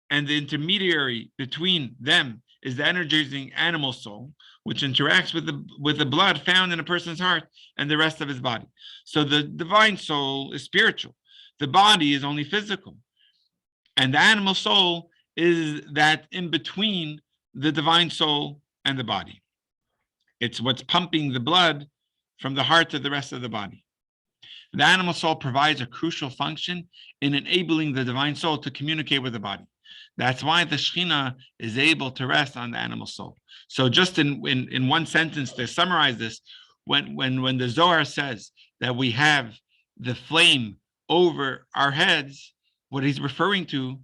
and the intermediary between them is the energizing animal soul, which interacts with the blood found in a person's heart and the rest of his body. So the divine soul is spiritual. The body is only physical. And the animal soul is that in between the divine soul and the body. It's what's pumping the blood from the heart to the rest of the body. The animal soul provides a crucial function in enabling the divine soul to communicate with the body. That's why the Shekhinah is able to rest on the animal soul. So just in one sentence to summarize this, when the Zohar says that we have the flame over our heads, what he's referring to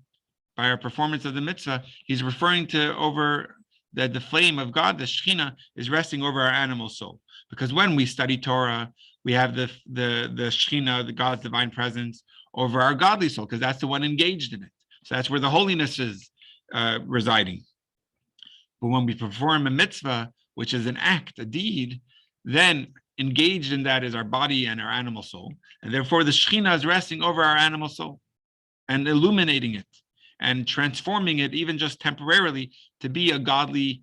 by our performance of the mitzvah, he's referring to over that the flame of God, the Shekhinah, is resting over our animal soul. Because when we study Torah, we have the Shekhinah, the God's divine presence, over our godly soul, because that's the one engaged in it. So that's where the holiness is residing. But when we perform a mitzvah, which is an act, a deed, then engaged in that is our body and our animal soul. And therefore the Shekhinah is resting over our animal soul and illuminating it and transforming it, even just temporarily, to be a godliness.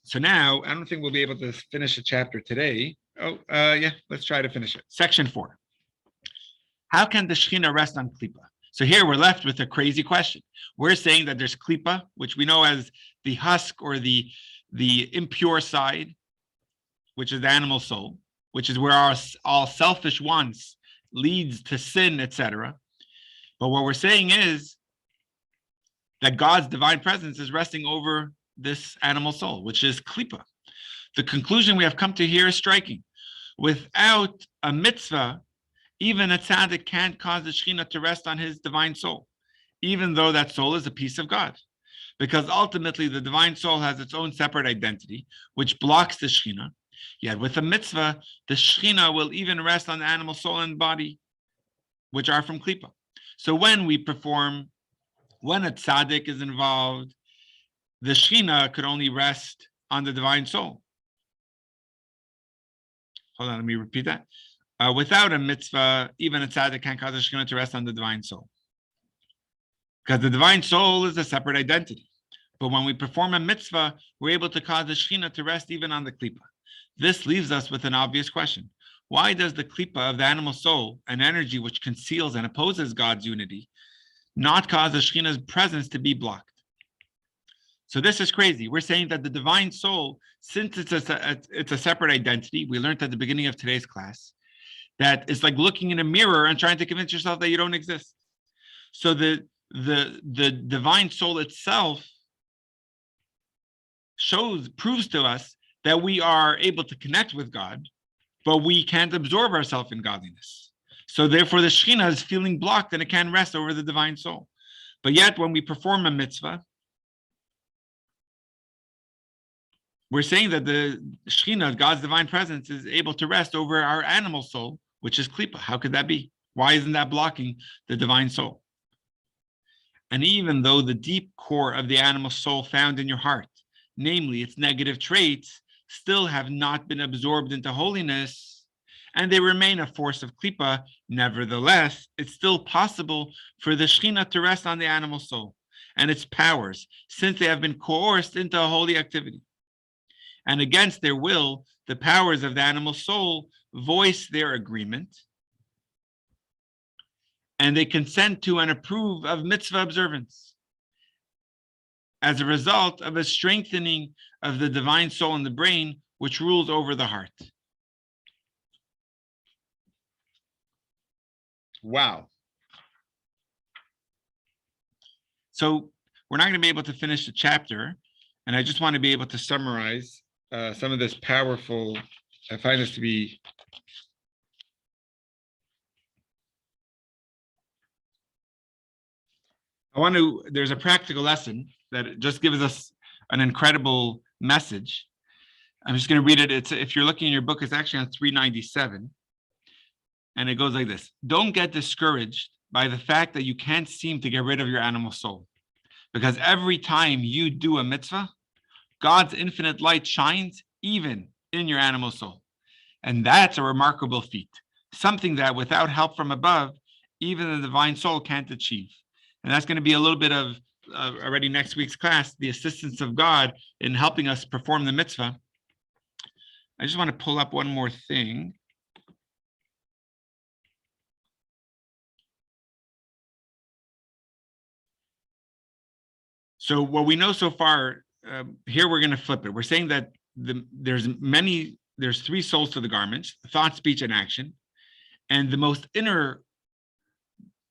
So now, I don't think we'll be able to finish the chapter today. Yeah, let's try to finish it. Section 4. How can the Shekhinah rest on Klippa? So here we're left with a crazy question. We're saying that there's klipa, which we know as the husk or the impure side, which is the animal soul, which is where our all selfish wants leads to sin, etc. But what we're saying is that God's divine presence is resting over this animal soul, which is klipa. The conclusion we have come to here is striking. Without a mitzvah, even a tzaddik can't cause the Shekhinah to rest on his divine soul, even though that soul is a piece of God. Because ultimately, the divine soul has its own separate identity, which blocks the Shekhinah. Yet with a mitzvah, the Shekhinah will even rest on the animal soul and body, which are from klipa. So when we perform, when a tzaddik is involved, the Shekhinah could only rest on the divine soul. Hold on, let me repeat that. Without a mitzvah, even a tzaddik can't cause the Shekhinah to rest on the divine soul. Because the divine soul is a separate identity. But when we perform a mitzvah, we're able to cause the Shekhinah to rest even on the klipa. This leaves us with an obvious question. Why does the klipa of the animal soul, an energy which conceals and opposes God's unity, not cause the Shekhinah's presence to be blocked? So this is crazy. We're saying that the divine soul, since it's a separate identity, we learned at the beginning of today's class, that it's like looking in a mirror and trying to convince yourself that you don't exist. So the divine soul itself proves to us that we are able to connect with God, but we can't absorb ourselves in godliness. So therefore the Shekhinah is feeling blocked and it can't rest over the divine soul. But yet when we perform a mitzvah, we're saying that the Shekhinah, God's divine presence, is able to rest over our animal soul, which is klipa. How could that be? Why isn't that blocking the divine soul? And even though the deep core of the animal soul found in your heart, namely its negative traits, still have not been absorbed into holiness, and they remain a force of klipa, nevertheless, it's still possible for the Shekhinah to rest on the animal soul and its powers, since they have been coerced into a holy activity. And against their will, the powers of the animal soul voice their agreement, and they consent to and approve of mitzvah observance as a result of a strengthening of the divine soul in the brain, which rules over the heart. Wow. So we're not going to be able to finish the chapter, and I just want to be able to summarize some of this powerful, I find this to be there's a practical lesson that just gives us an incredible message. I'm just going to read it. If you're looking in your book, it's actually on 397. And it goes like this. Don't get discouraged by the fact that you can't seem to get rid of your animal soul. Because every time you do a mitzvah, God's infinite light shines even in your animal soul. And that's a remarkable feat. Something that without help from above, even the divine soul can't achieve. And that's going to be a little bit of already next week's class, the assistance of God in helping us perform the mitzvah. I just want to pull up one more thing. So what we know so far, here we're going to flip it. We're saying that there's three souls to the garments: thought, speech, and action. And the most inner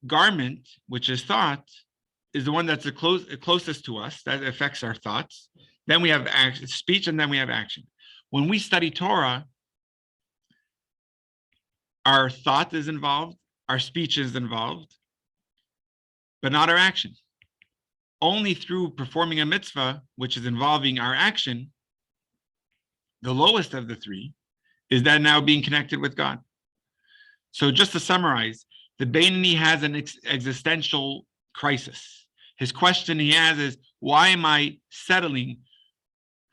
garment, which is thought, is the one that's the closest to us, that affects our thoughts. Then we have speech, and then we have action. When we study Torah, our thought is involved, our speech is involved, but not our action. Only through performing a mitzvah, which is involving our action, the lowest of the three, is that now being connected with God. So just to summarize, the Beinoni has an existential crisis. His question he has is, why am I settling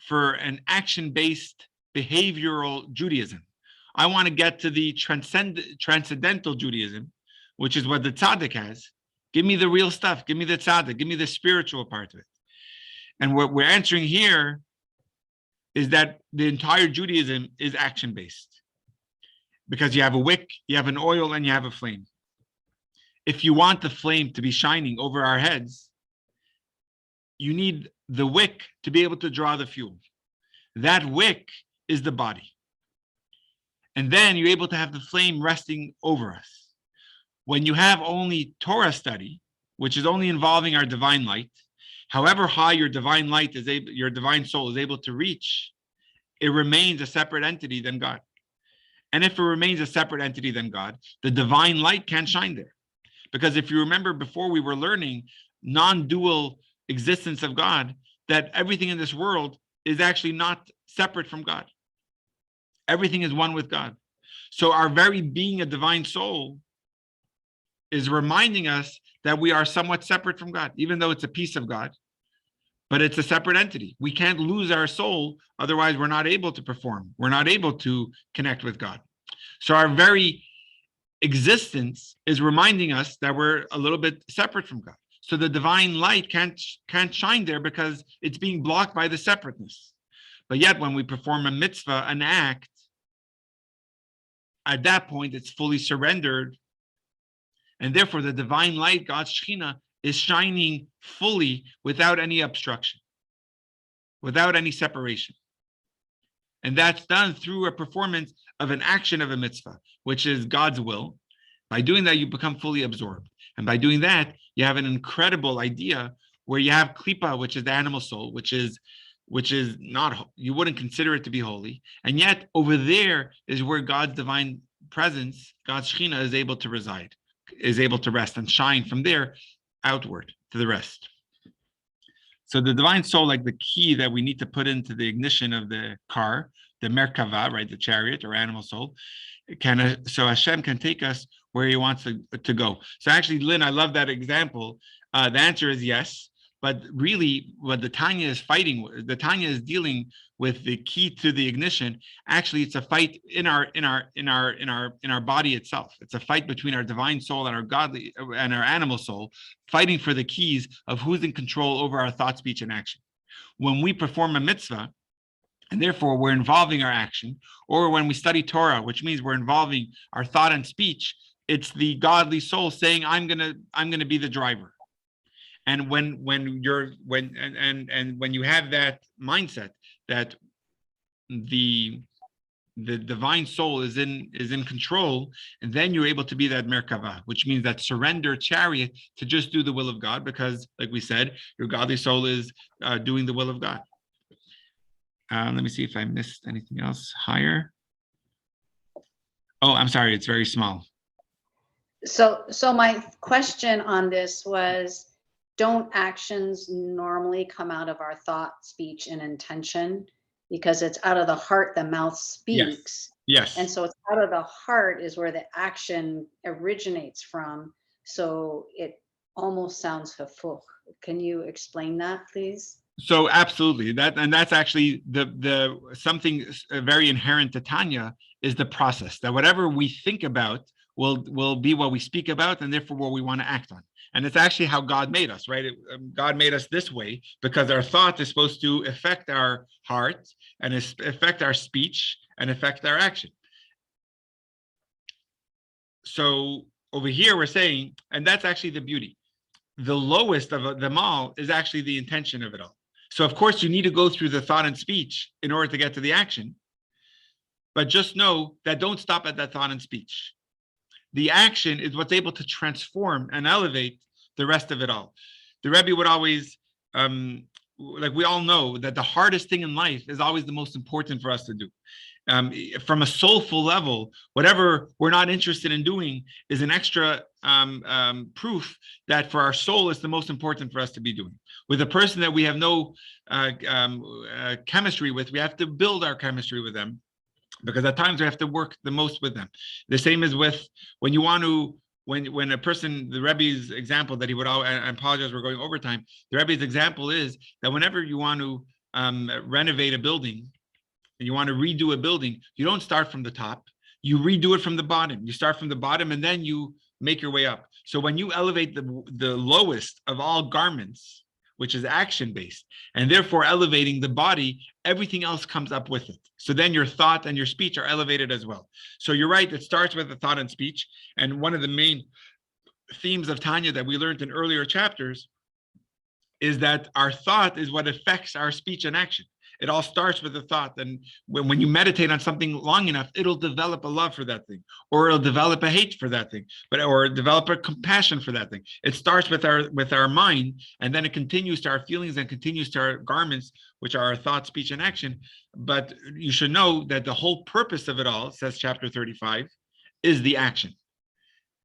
for an action-based behavioral Judaism? I want to get to the transcendental Judaism, which is what the tzaddik has. Give me the real stuff. Give me the tzaddik. Give me the spiritual part of it. And what we're answering here is that the entire Judaism is action-based. Because you have a wick, you have an oil, and you have a flame. if you want the flame to be shining over our heads, you need the wick to be able to draw the fuel. That wick is the body. And then you're able to have the flame resting over us. When you have only Torah study, which is only involving our divine light, however high your divine light is able, your divine soul is able to reach, it remains a separate entity than God. And if it remains a separate entity than God, the divine light can't shine there. Because if you remember before we were learning non-dual existence of God, that everything in this world is actually not separate from God. Everything is one with God. So our very being a divine soul is reminding us that we are somewhat separate from God, even though it's a piece of God, but it's a separate entity. We can't lose our soul, otherwise we're not able to perform. We're not able to connect with God. So our very existence is reminding us that we're a little bit separate from God. So the divine light can't shine there because it's being blocked by the separateness. But yet when we perform a mitzvah, an act, at that point it's fully surrendered. And therefore the divine light, God's Shekhinah, is shining fully without any obstruction, without any separation. And that's done through a performance of an action of a mitzvah, which is God's will. By doing that, you become fully absorbed. And by doing that, you have an incredible idea where you have klipa, which is the animal soul, which is not, you wouldn't consider it to be holy. And yet over there is where God's divine presence, God's Shekhinah, is able to reside, is able to rest and shine from there outward to the rest. So the divine soul, like the key that we need to put into the ignition of the car, the Merkava, right, the chariot or animal soul, so Hashem can take us where he wants to go. So actually, Lynn, I love that example. The answer is yes, but really what the Tanya is fighting, the Tanya is dealing with the key to the ignition. Actually, it's a fight in our body itself. It's a fight between our divine soul and our godly and our animal soul, fighting for the keys of who's in control over our thought, speech, and action. When we perform a mitzvah, and therefore we're involving our action, or when we study Torah, which means we're involving our thought and speech, it's the godly soul saying, I'm gonna be the driver. And when you have that mindset that the divine soul is in control, and then you're able to be that Merkava, which means that surrender chariot to just do the will of God, because like we said, your godly soul is doing the will of God. Let me see if I missed anything else higher. Oh, I'm sorry, it's very small. So my question on this was, don't actions normally come out of our thought, speech, and intention? Because it's out of the heart the mouth speaks. Yes. And so it's out of the heart is where the action originates from. So it almost sounds hafuch. Can you explain that, please? So absolutely, that's actually the something very inherent to Tanya is the process, that whatever we think about will be what we speak about, and therefore what we want to act on. And it's actually how God made us, right? God made us this way because our thought is supposed to affect our heart and affect our speech and affect our action. So over here we're saying, and that's actually the beauty. The lowest of them all is actually the intention of it all. So of course you need to go through the thought and speech in order to get to the action. But just know that don't stop at that thought and speech. The action is what's able to transform and elevate the rest of it all. The Rebbe would always, like we all know, that the hardest thing in life is always the most important for us to do. From a soulful level, whatever we're not interested in doing is an extra proof that for our soul is the most important for us to be doing. With a person that we have no chemistry with, we have to build our chemistry with them, because at times we have to work the most with them. The same is with when you want to, when a person, the Rebbe's example that he would, I apologize, we're going over time. The Rebbe's example is that whenever you want to renovate a building, and you want to redo a building, you don't start from the top, you redo it from the bottom. You start from the bottom and then you make your way up. So when you elevate the lowest of all garments, which is action-based, and therefore elevating the body, everything else comes up with it. So then your thought and your speech are elevated as well. So you're right, it starts with the thought and speech. And one of the main themes of Tanya that we learned in earlier chapters is that our thought is what affects our speech and action. It all starts with a thought. And when you meditate on something long enough, it'll develop a love for that thing, or it'll develop a hate for that thing, or develop a compassion for that thing. It starts with our mind, and then it continues to our feelings and continues to our garments, which are our thought, speech, and action. But you should know that the whole purpose of it all, says chapter 35, is the action.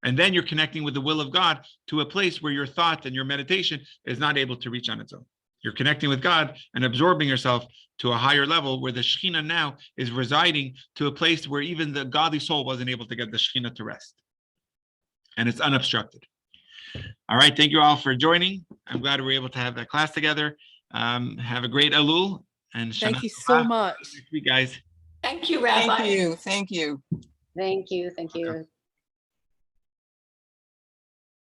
And then you're connecting with the will of God to a place where your thought and your meditation is not able to reach on its own. You're connecting with God and absorbing yourself to a higher level where the Shekhinah now is residing to a place where even the godly soul wasn't able to get the Shekhinah to rest. And it's unobstructed. All right, thank you all for joining. I'm glad we were able to have that class together. Have a great Elul. And Thank you so much. Next week, guys. Thank you, Rabbi. Thank you. Thank you. Thank you. Thank you.